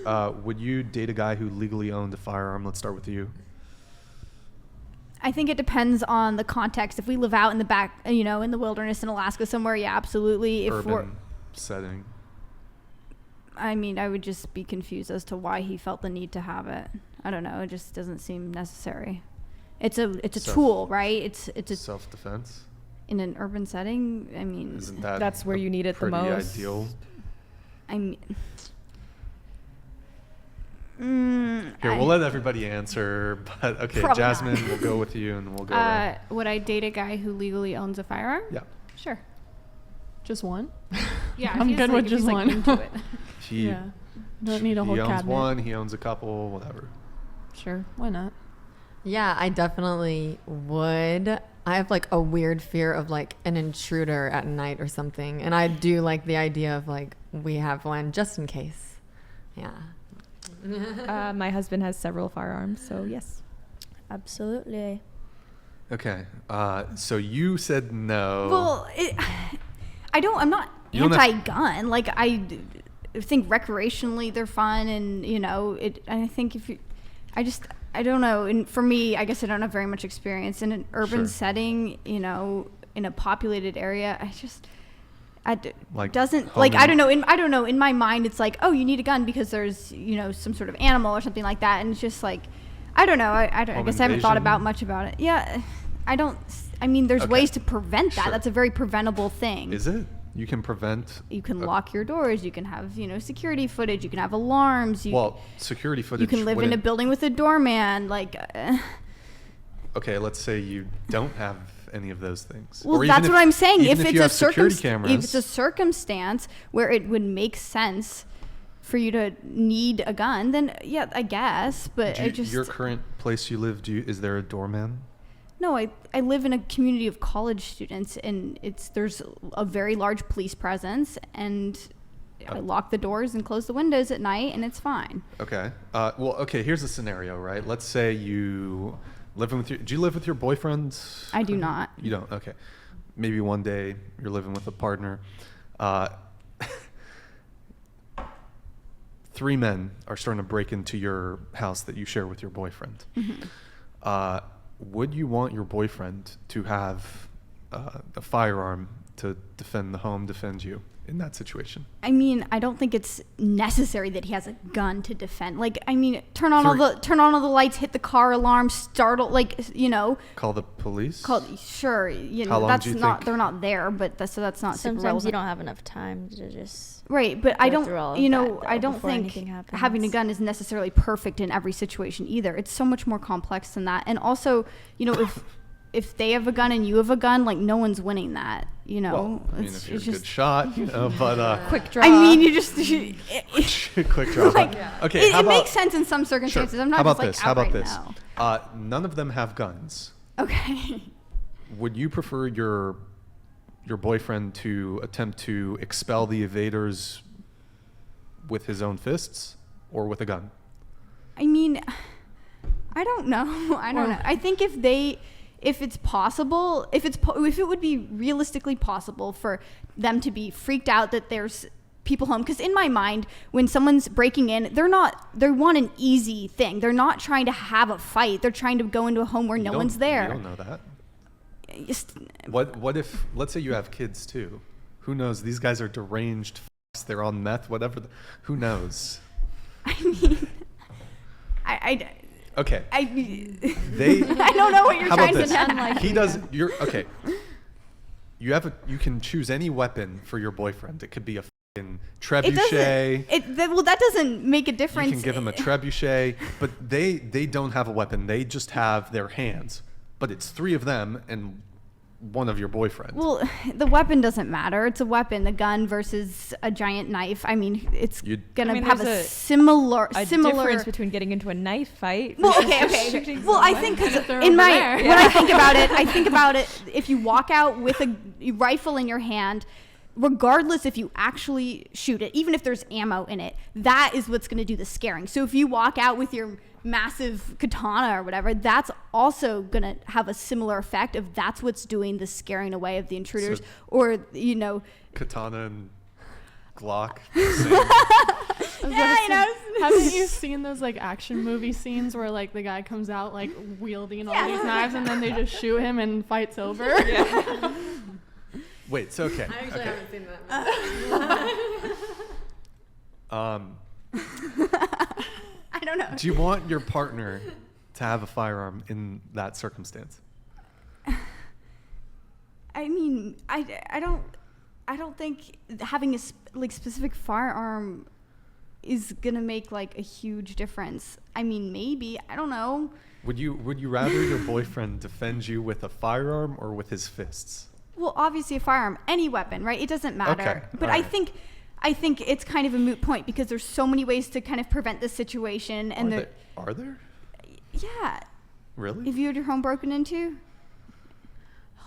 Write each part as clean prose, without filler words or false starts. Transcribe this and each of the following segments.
Would you date a guy who legally owned a firearm? Let's start with you. I think it depends on the context. If we live out in the back, in the wilderness in Alaska somewhere, yeah, absolutely. Urban setting. I mean, I would just be confused as to why he felt the need to have it. I don't know. It just doesn't seem necessary. It's a tool, right? It's a self-defense. In an urban setting, I mean, isn't that's where you need it the most. Pretty ideal. I mean, here, we'll let everybody answer, but okay, Jasmine, we'll go with you and we'll go around. Would I date a guy who legally owns a firearm? Yeah. Sure. Just one? Yeah. I'm good with just one. Don't need a whole cabinet. He owns one, he owns a couple, whatever. Sure, why not? Yeah, I definitely would. I have like a weird fear of like an intruder at night or something. And I do like the idea of like we have one just in case. Yeah. My husband has several firearms, so yes. Absolutely. Okay. So you said no. Well, I'm not anti-gun. Like I think recreationally they're fun, and I think I don't know. And for me, I guess I don't have very much experience in an urban setting. In a populated area, I don't know. In my mind, it's like, oh, you need a gun because there's some sort of animal or something like that, and it's just like, I don't know. I guess I haven't thought about much about it. Yeah, I don't. I mean, there's ways to prevent that. Sure. That's a very preventable thing. Is it? You can prevent. You can lock your doors. You can have security footage. You can have alarms. Security footage. You can live in a building with a doorman. Okay, let's say you don't have any of those things. Well, that's what I'm saying. If it's a circumstance where it would make sense for you to need a gun, then yeah, I guess. But your current place you live, is there a doorman? No, I live in a community of college students, and there's a very large police presence, and I lock the doors and close the windows at night, and it's fine. Okay. Here's a scenario, right? Let's say you do you live with your boyfriend? I do not. You don't? Okay. Maybe one day you're living with a partner. 3 men are starting to break into your house that you share with your boyfriend. Mm-hmm. Would you want your boyfriend to have a firearm to defend the home, defend you in that situation? I mean, I don't think it's necessary that he has a gun to defend. Turn on all the lights, hit the car alarm, startle, Call the police? Sure. How long do you think? They're not there, but that's not super Sometimes relevant. you don't have enough time to just. Right, but I don't think having a gun is necessarily perfect in every situation either. It's so much more complex than that. And also, if they have a gun and you have a gun, no one's winning that, Well, if you're a good shot, but quick draw. I mean, you just quick draw. Okay, it makes sense in some circumstances. Sure. I'm not How about this? None of them have guns. Okay. Would you prefer your boyfriend to attempt to expel the invaders with his own fists or with a gun? I mean, I don't know. I don't know. I think if it's possible, if it would be realistically possible for them to be freaked out that there's people home, because in my mind, when someone's breaking in, they want an easy thing. They're not trying to have a fight. They're trying to go into a home where no one's there. You don't know that. What if, let's say you have kids too? Who knows? These guys are deranged. They're on meth. Whatever. Who knows? I mean, Okay. I don't know what you're trying to say. He does. Okay. You can choose any weapon for your boyfriend. It could be a fucking trebuchet. That doesn't make a difference. You can give him a trebuchet, but they don't have a weapon. They just have their hands. But it's 3 of them and one of your boyfriends. Well, the weapon doesn't matter. It's a weapon. The gun versus a giant knife. I mean, it's gonna have a similar difference between getting into a knife fight. Well, okay. Well, I think because when I think about it, if you walk out with a rifle in your hand, regardless if you actually shoot it, even if there's ammo in it, that is what's going to do the scaring. So if you walk out with your massive katana or whatever, that's also going to have a similar effect if that's what's doing the scaring away of the intruders. So, or, katana and Glock. Yeah, you know. Haven't you seen those like action movie scenes where like the guy comes out like wielding all these knives and then they just shoot him and fight's over? Yeah. Wait, it's okay. I actually okay. haven't seen that. I don't know. Do you want your partner to have a firearm in that circumstance? I mean, I don't think having a specific firearm is gonna make like a huge difference. I mean, maybe, I don't know. Would you rather your boyfriend defend you with a firearm or with his fists? Well, obviously a firearm, any weapon, right? It doesn't matter. Okay, But all I right. think it's kind of a moot point because there's so many ways to kind of prevent this situation, and Are there? yeah. Really? If you had your home broken into,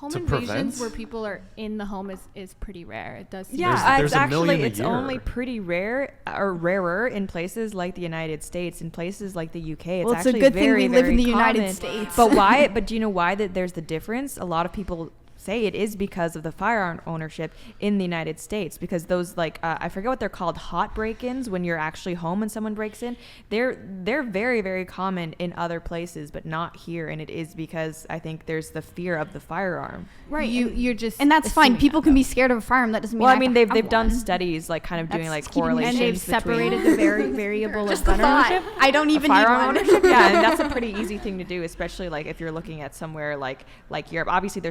Home To invasions prevent? where people are in the home is pretty rare. It does seem Yeah, There's it's a million actually a it's year. only pretty rare or rarer in places like the United States. In places like the UK, it's well, it's a actually good thing very, we live in very the United common. States. But why? But do you know why that there's the difference? A lot of people say it is because of the firearm ownership in the United States, because those like I forget what they're called, hot break-ins, when you're actually home and someone breaks in. They're very, very common in other places, but not here. And it is because I think there's the fear of the firearm. right? You're just and that's fine. assuming People that, can be though. scared of a firearm. That doesn't mean Well, I I mean have to they've have done one. studies like kind of doing That's like keeping me- correlations And they've between separated the variable of Just the gun thought. ownership. I don't even need firearm one. ownership. Yeah, and that's a pretty easy thing to do, especially like if you're looking at somewhere like Europe. Obviously,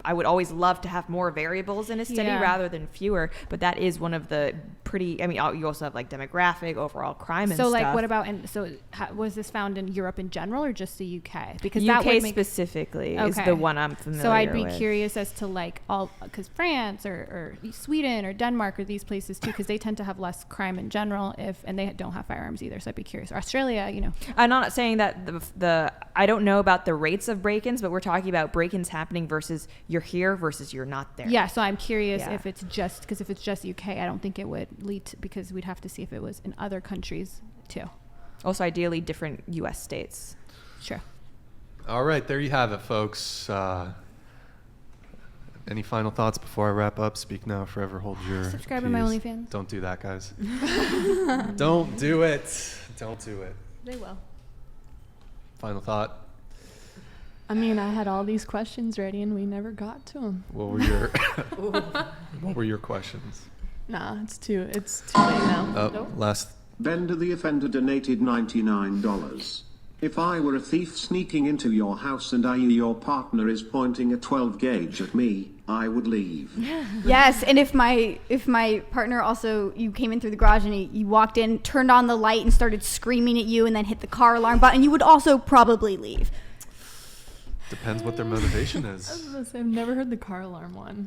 I would always love to have more variables in a study Yeah. rather than fewer, but that is one of the pretty. I mean, you also have like demographic, overall crime, and So like, stuff. what about was this found in Europe in general or just the UK? Because UK that would make specifically is Okay. the one I'm familiar with. So I'd be curious as to like because France or Sweden or Denmark or these places too, because they tend to have less crime in general and they don't have firearms either. So I'd be curious. Or Australia, I'm not saying that the I don't know about the rates of break-ins, but we're talking about break-ins happening versus you're here versus you're not there. Yeah. So I'm curious Yeah. if it's just because if it's just UK, I don't think it would lead to, because we'd have to see if it was in other countries too. Also, ideally, different U.S. states. Sure. All right, there you have it, folks. Any final thoughts before I wrap up? Speak now, forever hold your Subscribe to my peace. OnlyFans. Don't do that, guys. Don't do it. Don't do it. They will. Final thought. I mean, I had all these questions ready and we never got to them. What were your What were your questions? Nah, it's too late now. Oh, last. Bender the Offender donated $99. If I were a thief sneaking into your house and i.e. your partner is pointing a 12 gauge at me, I would leave. Yes, and if my partner also, you came in through the garage and you walked in, turned on the light and started screaming at you and then hit the car alarm button, you would also probably leave. Depends what their motivation I was is. gonna say, I've never heard the car alarm one.